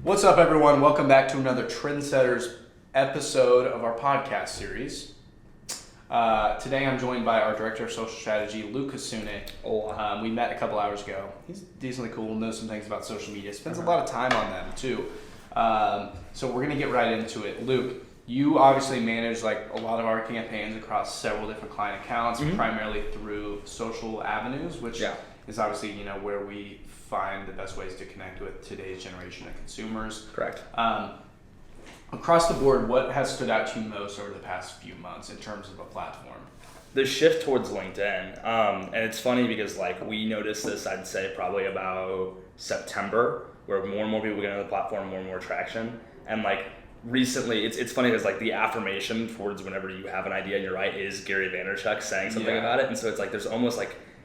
What's up, everyone? Welcome back to another Trndsttrs episode of our podcast series. Today I'm joined by our Director of Social Strategy, Luke Kasune. We met a couple hours ago. He's decently cool, knows some things about social media, spends a lot of time on them too. So we're going to get right into it. Luke, you obviously manage like a lot of our campaigns across several different client accounts, primarily through social avenues, which is obviously where we find the best ways to connect with today's generation of consumers. Correct. Across the board, what has stood out to you most over the past few months in terms of a platform? The shift towards LinkedIn. And it's funny because we noticed this, I'd say probably about September, where more and more people get on the platform, more and more traction. And recently, it's funny because the affirmation towards whenever you have an idea and you're right is Gary Vaynerchuk saying something about it. And so it's there's almost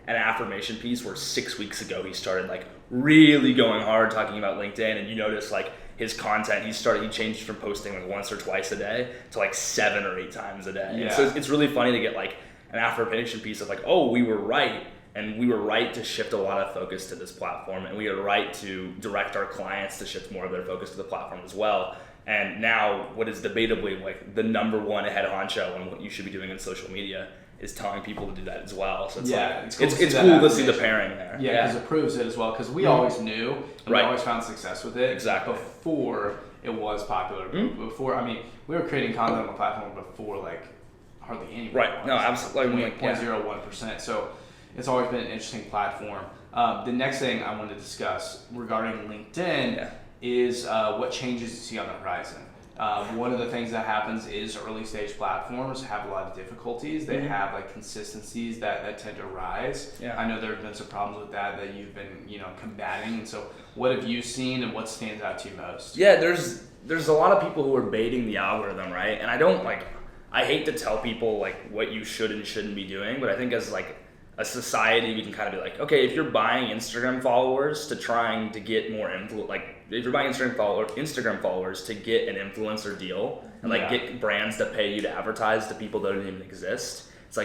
an affirmation piece where 6 weeks ago he started really going hard talking about LinkedIn, and you notice his content, he changed from posting once or twice a day to 7 or 8 times a day. Yeah. And so it's really funny to get an affirmation piece of oh, we were right. And we were right to shift a lot of focus to this platform, and we were right to direct our clients to shift more of their focus to the platform as well. And now what is debatably the number one head honcho on what you should be doing in social media is telling people to do that as well. So it's cool to see the pairing there. Yeah, because it proves it as well. Because we always knew, and we always found success with it. Exactly. Before it was popular. Before, we were creating content on the platform before hardly anyone. Right. No, absolutely. 0.01%. So it's always been an interesting platform. The next thing I wanted to discuss regarding LinkedIn is what changes you see on the horizon. One of the things that happens is early stage platforms have a lot of difficulties. They have consistencies that tend to rise. Yeah. I know there have been some problems with that you've been combating. And so what have you seen and what stands out to you most? Yeah, there's a lot of people who are baiting the algorithm, right? And I hate to tell people what you should and shouldn't be doing, but I think as a society, we can kind of be okay, if you're buying Instagram followers to trying to get more if you're buying Instagram followers to get an influencer deal and get brands to pay you to advertise to people that don't even exist, it's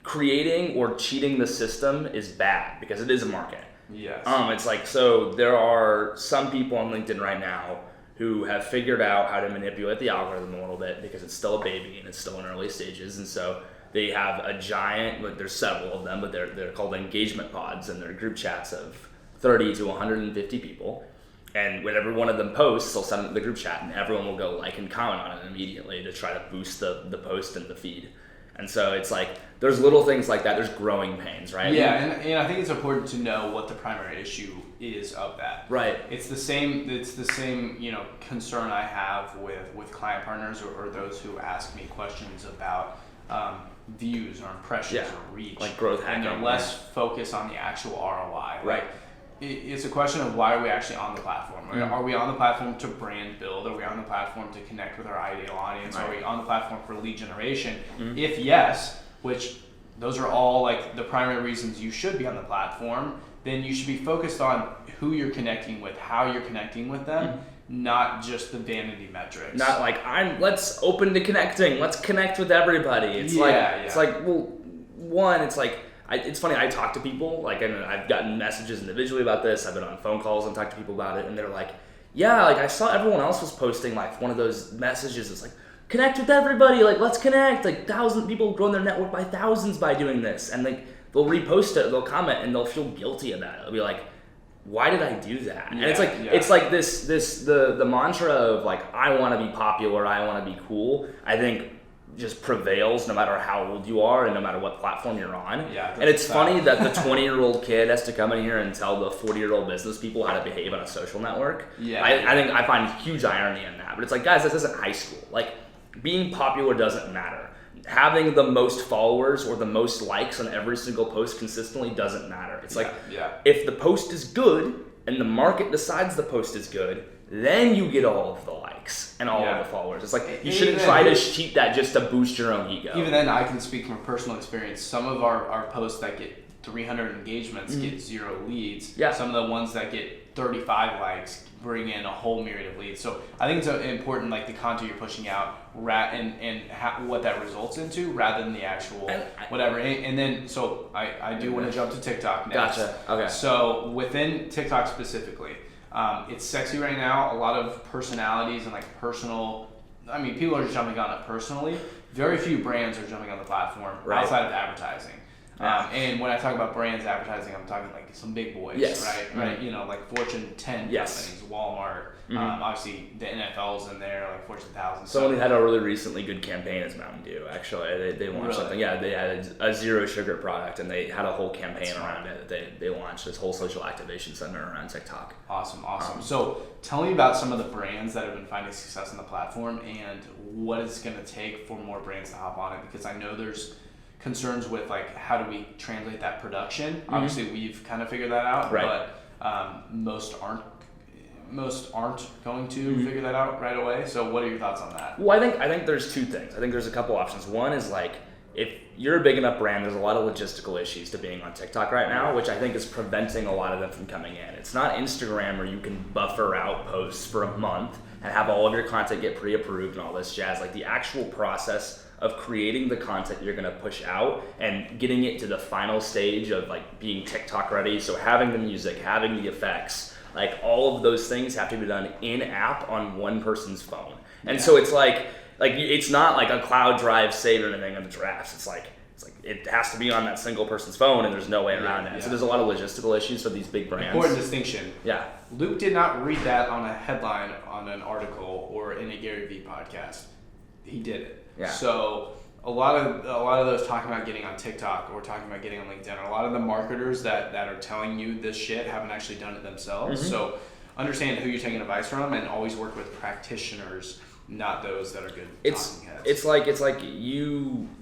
creating or cheating the system is bad because it is a market. Yes. It's so there are some people on LinkedIn right now who have figured out how to manipulate the algorithm a little bit because it's still a baby and it's still in early stages, and so they have a giant, there's several of them, but they're called engagement pods, and they're group chats of 30 to 150 people. And whenever one of them posts, they'll send it to the group chat, and everyone will go and comment on it immediately to try to boost the post and the feed. And so it's there's little things like that. There's growing pains, right? Yeah, and I think it's important to know what the primary issue is of that. Right. It's the same concern I have with client partners or those who ask me questions about views or impressions or reach, growth hacking, and they're less focused on the actual ROI. Right. It's a question of why are we actually on the platform? Are we on the platform to brand build? Are we on the platform to connect with our ideal audience? Right. Are we on the platform for lead generation? If yes, which those are all the primary reasons you should be on the platform, then you should be focused on who you're connecting with, how you're connecting with them. Not just the vanity metrics. Not let's open to connecting. Let's connect with everybody. It's it's funny. I talk to people and I've gotten messages individually about this. I've been on phone calls and talked to people about it, and they're I saw everyone else was posting one of those messages. It's connect with everybody. Let's connect. 1,000 people grown their network by thousands by doing this, and they'll repost it, they'll comment, and they'll feel guilty of that. They'll be why did I do that? And it's it's the mantra of I want to be popular, I want to be cool, I think just prevails no matter how old you are and no matter what platform you're on. Yeah, and it's funny that the 20-year-old kid has to come in here and tell the 40-year-old business people how to behave on a social network. Yeah. I think I find huge irony in that. But it's guys, this isn't high school. Being popular doesn't matter. Having the most followers or the most likes on every single post consistently doesn't matter. It's if the post is good and the market decides the post is good, then you get all of the likes and all of the followers. It's you shouldn't try to cheat that just to boost your own ego. Even then, I can speak from personal experience. Some of our posts that get 300 engagements get 0 leads. Yeah. Some of the ones that get 35 likes bring in a whole myriad of leads. So I think it's important, the content you're pushing out, and what that results into, rather than the actual whatever. And then, so I do want to jump to TikTok next. Gotcha. Okay. So within TikTok specifically, It's sexy right now. A lot of personalities and like people are jumping on it personally. Very few brands are jumping on the platform outside of advertising. And when I talk about brands advertising, I'm talking like some big boys, right? You know, like Fortune 10 companies, Walmart. Obviously, the NFL's in there, like Fortune 1000. Someone who had a really recently good campaign is Mountain Dew. Actually, they launched something. Yeah, they had a zero sugar product, and they had a whole campaign around it. They launched this whole social activation center around TikTok. Awesome. So tell me about some of the brands that have been finding success on the platform, and what it's going to take for more brands to hop on it. Because I know there's concerns with like how do we translate that production. Obviously, we've kind of figured that out, but most aren't going to figure that out right away. So what are your thoughts on that? Well, I think there's two things. I think there's a couple options. One is like, if you're a big enough brand, there's a lot of logistical issues to being on TikTok right now, which I think is preventing a lot of them from coming in. It's not Instagram where you can buffer out posts for a month and have all of your content get pre-approved and all this jazz. Like the actual process of creating the content you're gonna push out and getting it to the final stage of like being TikTok ready. So having the music, having the effects, like all of those things have to be done in app on one person's phone. And so it's like it's not like a cloud drive saved or anything in the drafts. It's like it has to be on that single person's phone, and there's no way around it. So there's a lot of logistical issues for these big brands. Important distinction. Yeah. Luke did not read that on a headline on an article or in a Gary Vee podcast. He did it. Yeah. So a lot of those talking about getting on TikTok or talking about getting on LinkedIn, a lot of the marketers that are telling you this shit haven't actually done it themselves. So understand who you're taking advice from, and always work with practitioners, not those that are good talking heads. It's like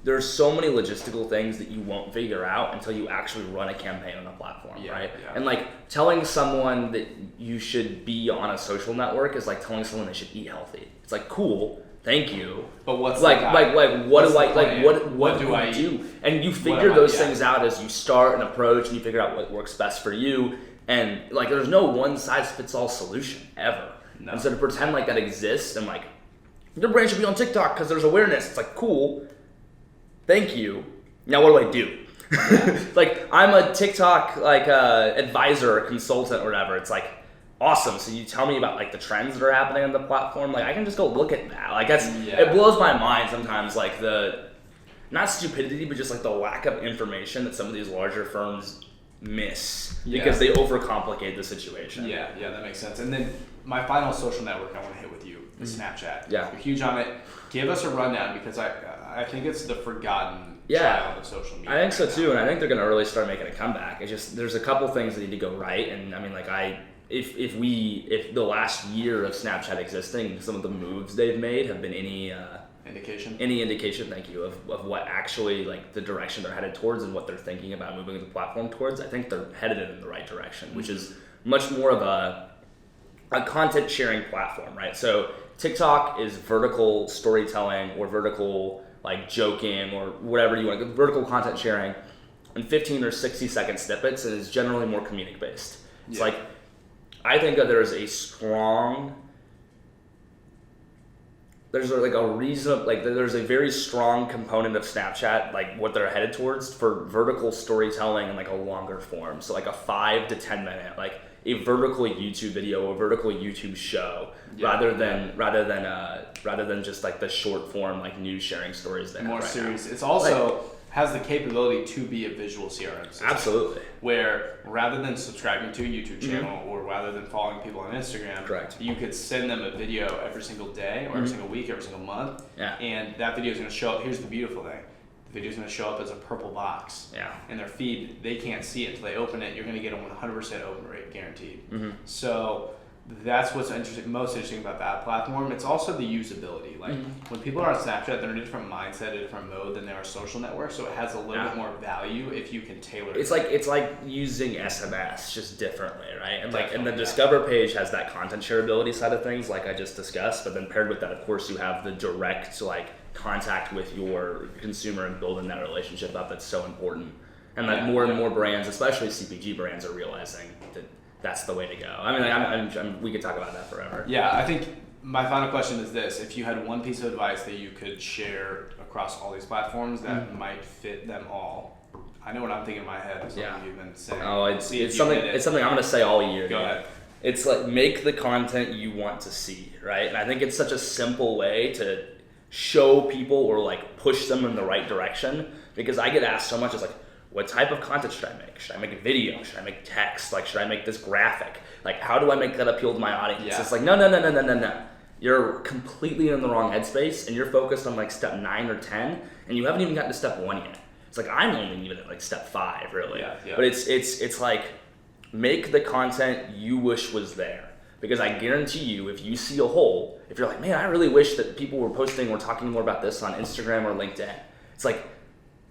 there's so many logistical things that you won't figure out until you actually run a campaign on a platform, right? Yeah. And like telling someone that you should be on a social network is like telling someone they should eat healthy. It's like, cool, thank you. But what's what do I do? And you figure those things out as you start an approach, and you figure out what works best for you. And like there's no one size fits all solution ever. No. And so to pretend like that exists and like your brand should be on TikTok because there's awareness. It's like, cool, thank you. Now what do? Like I'm a TikTok advisor or consultant or whatever. It's like, awesome. So you tell me about like the trends that are happening on the platform. Like I can just go look at that. Like it blows my mind sometimes. Like the not stupidity, but just like the lack of information that some of these larger firms miss because they overcomplicate the situation. Yeah, that makes sense. And then my final social network I want to hit with you is Snapchat. Yeah, you're huge on it. Give us a rundown because I think it's the forgotten child of social media. I think so too, and I think they're gonna really start making a comeback. It's just there's a couple things that need to go right, and I mean like if the last year of Snapchat existing, some of the moves they've made have been any indication, thank you, of what actually like the direction they're headed towards and what they're thinking about moving the platform towards, I think they're headed in the right direction, which is much more of a content sharing platform, right? So TikTok is vertical storytelling or vertical like joking or whatever you want, vertical content sharing in 15 or 60 second snippets, and is generally more comedic based. It's like, I think that there's a very strong component of Snapchat, like what they're headed towards for vertical storytelling and like a longer form. So like a 5 to 10 minute, like a vertical YouTube video, a vertical YouTube show, rather than just like the short form like news sharing stories that more serious. It's also has the capability to be a visual CRM system. Absolutely. Where rather than subscribing to a YouTube channel or rather than following people on Instagram, correct, you could send them a video every single day or every single week, every single month. Yeah. And that video is going to show up. Here's the beautiful thing. The video is going to show up as a purple box. Yeah. In their feed, they can't see it until they open it. You're going to get a 100% open rate guaranteed. So that's what's most interesting about that platform. It's also the usability. Like when people are on Snapchat, they're in a different mindset, a different mode than they are social networks. So it has a little bit more value if you can tailor it. It's like using SMS just differently, right? And and the Discover page has that content shareability side of things, like I just discussed. But then paired with that, of course, you have the direct contact with your consumer and building that relationship up. That's so important. And more and more brands, especially CPG brands, are realizing that that's the way to go. I mean, we could talk about that forever. Yeah, I think my final question is this. If you had one piece of advice that you could share across all these platforms that might fit them all, I know what I'm thinking in my head. Something you've been saying. Oh, it's something I'm going to say all year. Go ahead. It's like make the content you want to see, right? And I think it's such a simple way to show people or like push them in the right direction, because I get asked so much, it's like, what type of content should I make? Should I make a video? Should I make text? Like, should I make this graphic? Like, how do I make that appeal to my audience? Yeah. It's like, no. You're completely in the wrong headspace, and you're focused on like step 9 or 10, and you haven't even gotten to step 1 yet. It's like, I'm only even at like step 5, really. Yeah. But it's like, make the content you wish was there. Because I guarantee you, if you see a hole, if you're like, man, I really wish that people were posting or talking more about this on Instagram or LinkedIn, it's like,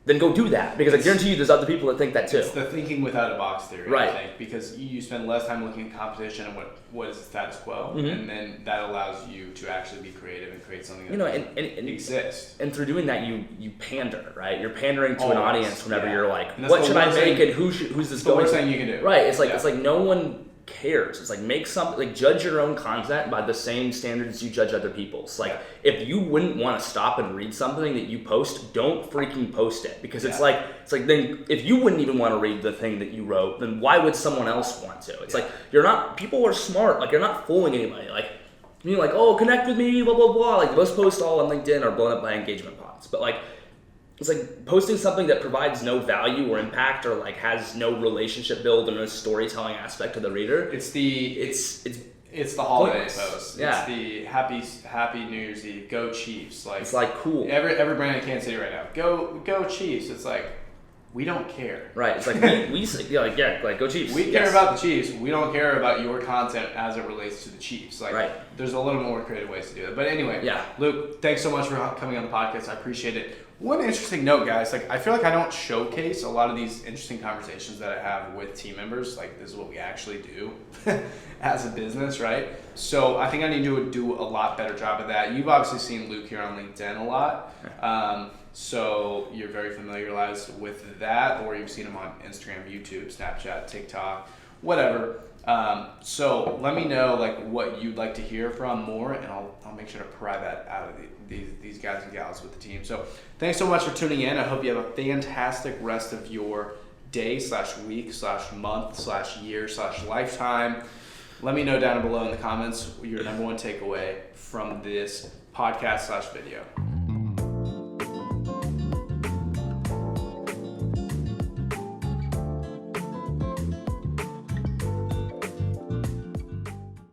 then go do that. Because I guarantee you there's other people that think that too. It's the thinking without a box theory, Right. I think, because you spend less time looking at competition and what is the status quo, and then that allows you to actually be creative and create something that and exists. And through doing that, you pander, right? You're pandering to an Always, audience whenever yeah. you're like, And that's what the should I worst make thing- and who's this It's the going? worst thing you can do. Right. It's like no one cares. It's like make something, like judge your own content by the same standards you judge other people's. Like if you wouldn't want to stop and read something that you post, don't freaking post it, because it's like then if you wouldn't even want to read the thing that you wrote, then why would someone else want to? It's like people are smart. Like you're not fooling anybody. Like you're like, oh, connect with me, blah blah blah. Like most posts all on LinkedIn are blown up by engagement bots, but like. It's like posting something that provides no value or impact or like has no relationship build or no storytelling aspect to the reader. It's the holiday pointless. post. Yeah. It's the happy New Year's Eve. Go Chiefs! Like it's like cool. Every brand in Kansas City right now. Go Chiefs! It's like we don't care. Right. It's like like go Chiefs. We care about the Chiefs. We don't care about your content as it relates to the Chiefs. Like there's a little more creative ways to do it. But anyway, Luke, thanks so much for coming on the podcast. I appreciate it. One interesting note, guys, like I feel like I don't showcase a lot of these interesting conversations that I have with team members. Like this is what we actually do as a business, right? So I think I need to do a lot better job of that. You've obviously seen Luke here on LinkedIn a lot. So you're very familiarized with that, or you've seen him on Instagram, YouTube, Snapchat, TikTok, whatever. So let me know like what you'd like to hear from more, and I'll make sure to pry that out of these guys and gals with the team. So thanks so much for tuning in. I hope you have a fantastic rest of your day / week / month / year / lifetime. Let me know down below in the comments your number one takeaway from this podcast / video.